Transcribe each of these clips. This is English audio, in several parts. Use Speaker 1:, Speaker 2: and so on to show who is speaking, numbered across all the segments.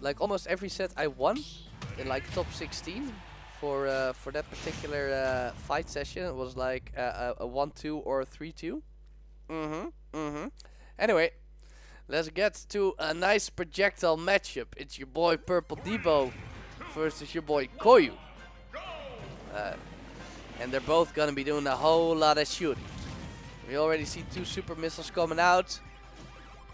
Speaker 1: like almost every set I won in like top 16 for that particular fight session. It was like a 1-2 or a 3-2. Anyway, let's get to a nice projectile matchup. It's your boy Purpledebo versus your boy Koyu. And they're both gonna be doing a whole lot of shooting. We already see 2 super missiles coming out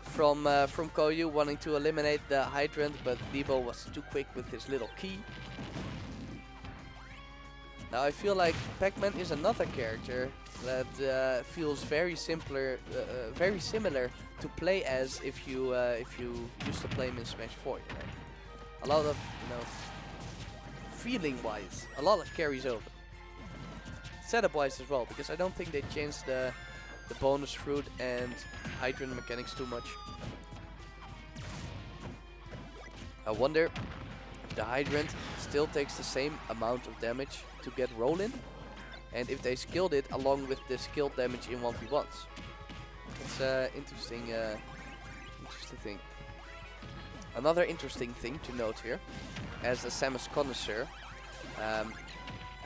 Speaker 1: from Koyu, wanting to eliminate the hydrant, but Debo was too quick with his little key. Now I feel like Pac-Man is another character that feels very very similar to play as if you used to play him in Smash 4. You know, a lot of feeling-wise, a lot of carries over. Setup-wise as well, because I don't think they changed the bonus fruit and hydrant mechanics too much. I wonder if the hydrant still takes the same amount of damage to get roll-in, and if they skilled it along with the skilled damage in 1v1s. It's an interesting thing. Another interesting thing to note here, as a Samus connoisseur,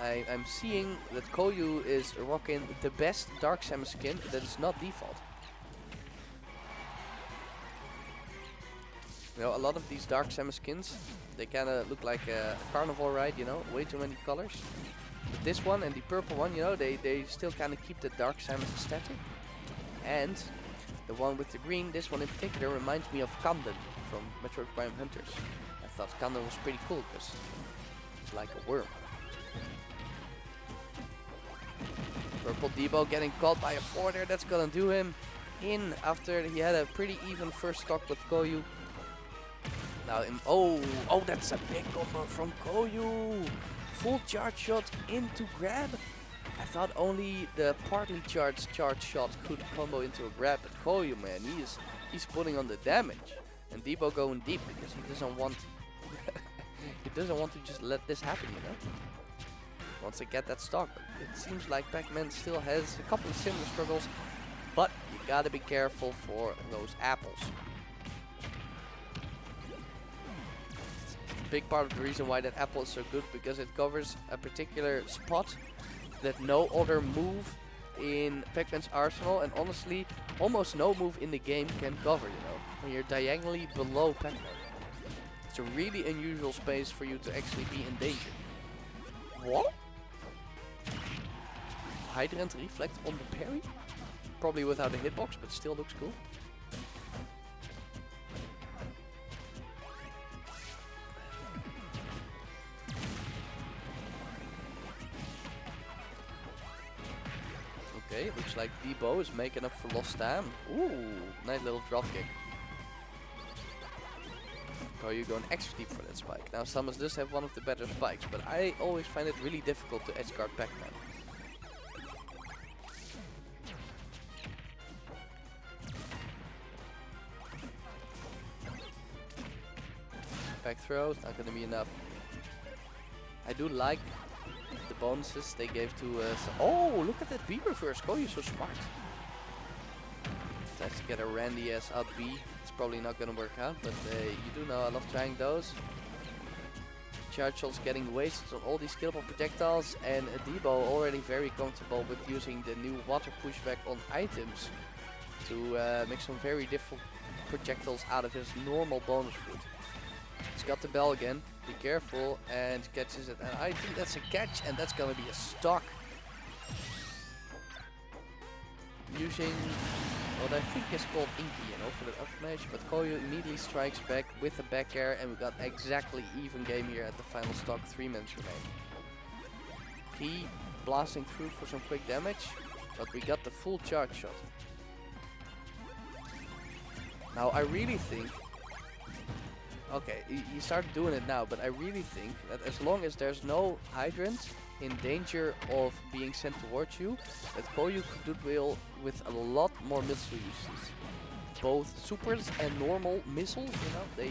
Speaker 1: I'm seeing that Koyu is rocking the best Dark Samus skin that is not default. You know, a lot of these Dark Samus skins, they kind of look like a carnival ride, you know, way too many colors. But this one and the purple one, you know, they still kind of keep the Dark Samus aesthetic. And the one with the green, this one in particular, reminds me of Kanden from Metroid Prime Hunters. I thought Kanden was pretty cool because it's like a worm. Purpledebo getting caught by a 4 there. That's gonna do him in after he had a pretty even first stock with Koyu. Now, oh, that's a big combo from Koyu. Full charge shot into grab. I thought only the partly charged charge shot could combo into a grab, but Koyu, man, he's putting on the damage. And Debo going deep because he doesn't want he doesn't want to just let this happen, you know. Once they get that stock, it seems like Pac-Man still has a couple of similar struggles, but you gotta be careful for those apples. It's a big part of the reason why that apple is so good, because it covers a particular spot that no other move in Pac-Man's arsenal, and honestly, almost no move in the game can cover, you know, when you're diagonally below Pac-Man. It's a really unusual space for you to actually be in danger. What? Hydrant reflect on the parry? Probably without a hitbox, but still looks cool. Okay, looks like Debo is making up for lost time. Ooh, nice little drop kick. Koyu going extra deep for that spike. Now Samus does have one of the better spikes, but I always find it really difficult to edge guard Pac-Man. Back throw, not gonna be enough. I do like the bonuses they gave to oh, look at that B reverse. Koyu's so smart. Let's get a Randy ass out B. It's probably not gonna work out, but you do know I love trying those. Charge shots getting wasted on all these killable projectiles, and Debo already very comfortable with using the new water pushback on items to make some very different projectiles out of his normal bonus fruit. He's got the bell again, be careful, and catches it, and I think that's a catch, and that's gonna be a stock. Using what I think is called Inky, you know, for the up smash, but Koyu immediately strikes back with the back air, and we got exactly even game here at the final stock, 3 minutes remain. Key blasting through for some quick damage, but we got the full charge shot. Now I really think, okay, you start doing it now, but I really think that as long as there's no hydrant in danger of being sent towards you, that Koyu could do well with a lot more missile uses. Both supers and normal missiles, you know, they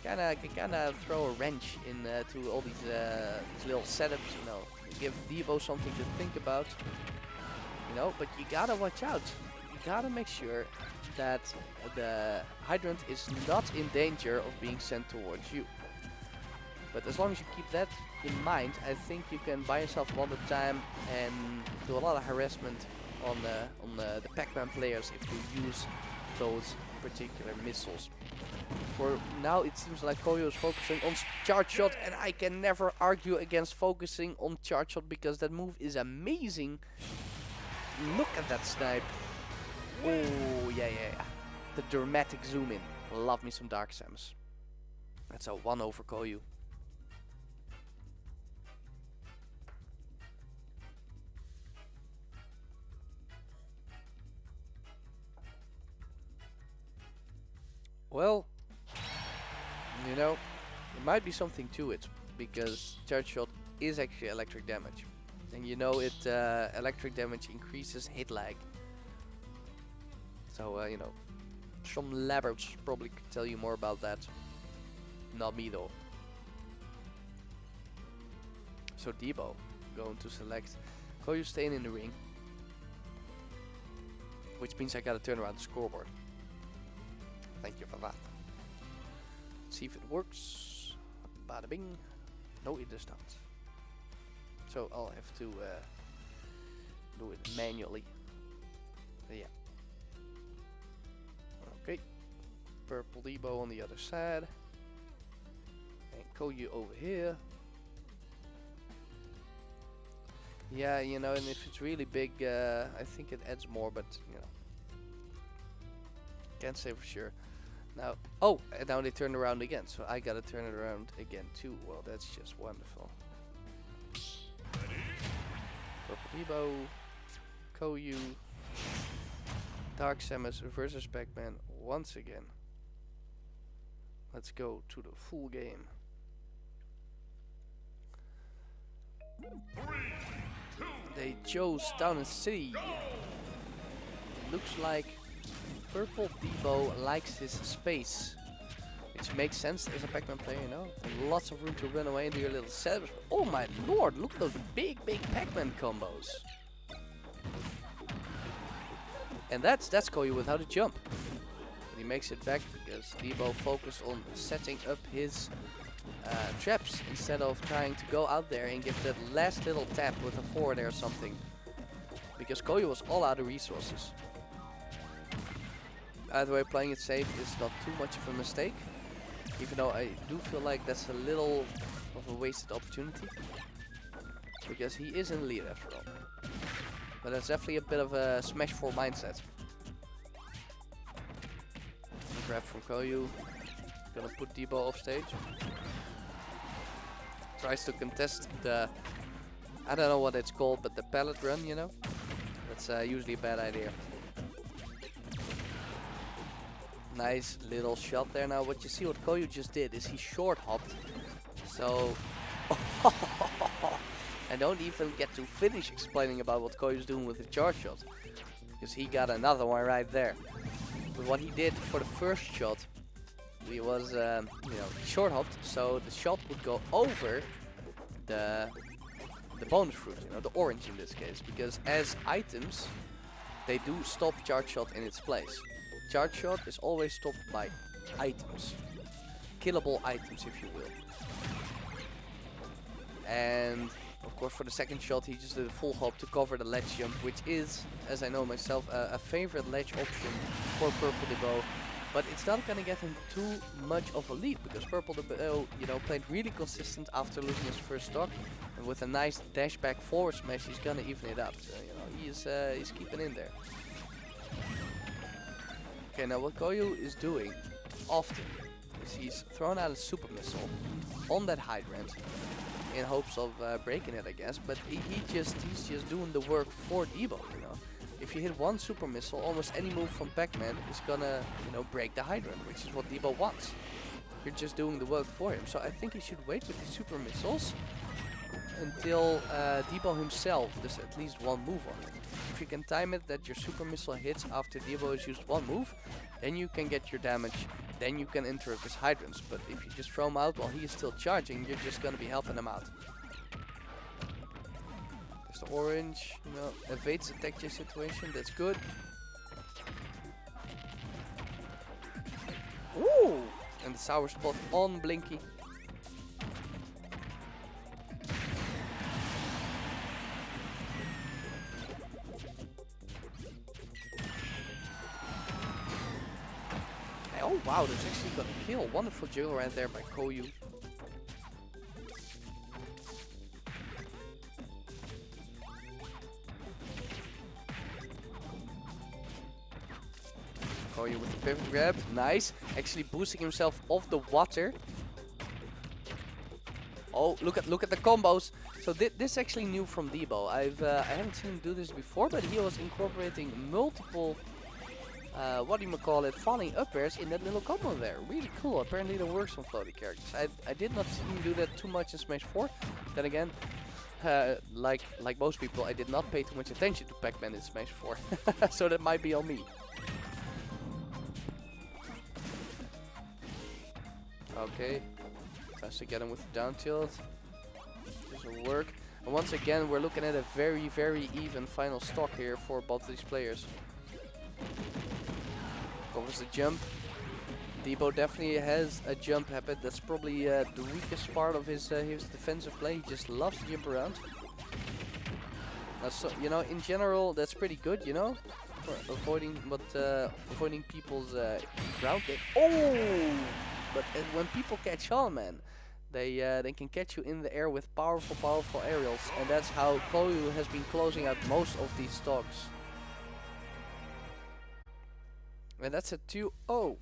Speaker 1: can kind of throw a wrench in to all these little setups, you know, give Debo something to think about, you know. But you gotta watch out. gotta make sure that the hydrant is not in danger of being sent towards you. But as long as you keep that in mind, I think you can buy yourself a lot of time and do a lot of harassment on the Pac-Man players if you use those particular missiles. For now, it seems like Koyu is focusing on charge shot, and I can never argue against focusing on charge shot because that move is amazing. Look at that snipe. Oh, yeah. The dramatic zoom in. Love me some Dark Samus. That's a 1-0 for Koyu. Well, you know, there might be something to it, because charge shot is actually electric damage. And you know it, electric damage increases hit lag. So, you know, some labs probably could tell you more about that. Not me though. So Debo going to select Koyu staying in the ring. Which means I gotta turn around the scoreboard. Thank you for that. See if it works. Bada bing. No, it does not. So I'll have to do it manually. Yeah. Okay. Purpledebo on the other side. And Koyu over here. Yeah, you know, and if it's really big, I think it adds more, but, you know. Can't say for sure. Now, oh, and now they turned around again, so I gotta turn it around again too. Well, that's just wonderful. Purpledebo, Koyu, Dark Samus versus Pac-Man once again. Let's go to the full game. 3, 2. They chose Town and City. Looks like Purpledebo likes his space, which makes sense as a Pac-Man player, you know. And lots of room to run away and do your little setups. Oh my lord, look at those big Pac-Man combos. And that's Koyu without a jump. But he makes it back because Debo focused on setting up his traps instead of trying to go out there and give that last little tap with a forward air or something. Because Koyu was all out of resources. Either way, playing it safe is not too much of a mistake. Even though I do feel like that's a little of a wasted opportunity. Because he is in the lead after all. But that's definitely a bit of a Smash 4 mindset. Grab from Koyu. Gonna put Debo off stage. Tries to contest the, I don't know what it's called, but the pallet run, you know. That's usually a bad idea. Nice little shot there. Now what you see what Koyu just did is he short hopped. So I don't even get to finish explaining about what Koyu's doing with the charge shot. Because he got another one right there. But what he did for the first shot, he was you know, short hopped, so the shot would go over the bonus fruit, you know, the orange in this case. Because as items, they do stop charge shot in its place. Charge shot is always stopped by items. Killable items, if you will. And of course for the second shot he just did a full hop to cover the ledge jump, which is, as I know myself, a favorite ledge option for Purpledebo. But it's not gonna get him too much of a lead, because Purpledebo, you know, played really consistent after losing his first stock. And with a nice dash back forward smash, he's gonna even it up. So, you know, he's keeping in there. Okay, now what Koyu is doing often is he's thrown out a super missile on that hydrant in hopes of breaking it, I guess. But he's just doing the work for Debo, you know. If you hit one super missile, almost any move from Pac-Man is gonna, you know, break the hydrant, which is what Debo wants. You're just doing the work for him. So I think he should wait with the super missiles until Debo himself does at least one move on it. If you can time it that your super missile hits after Debo has used one move, then you can get your damage, then you can interrupt his hydrants. But if you just throw him out while he is still charging, you're just gonna be helping him out. There's the orange, you know, evades the texture situation, that's good. Ooh! And the sour spot on Blinky. Oh wow, that's actually got a kill. Wonderful juggle right there by Koyu. Koyu with the pivot grab. Nice. Actually boosting himself off the water. Oh, look at the combos. So this is actually new from Debo. I haven't seen him do this before, but he was incorporating multiple falling up airs in that little combo there. Really cool. Apparently that works on floating characters. I did not see him do that too much in Smash 4. Then again, like most people, I did not pay too much attention to Pac-man in Smash 4. So that might be on me. Okay. Tries to get him with the down tilt. Doesn't work. And once again, we're looking at a very, very even final stock here for both of these players. Covers the jump. Debo definitely has a jump habit. That's probably the weakest part of his defensive play. He just loves to jump around. So, you know, in general, that's pretty good, you know, for avoiding people's ground game. Oh! But when people catch on, man, they can catch you in the air with powerful aerials, and that's how Koyu has been closing out most of these stocks. And that's a 2-0.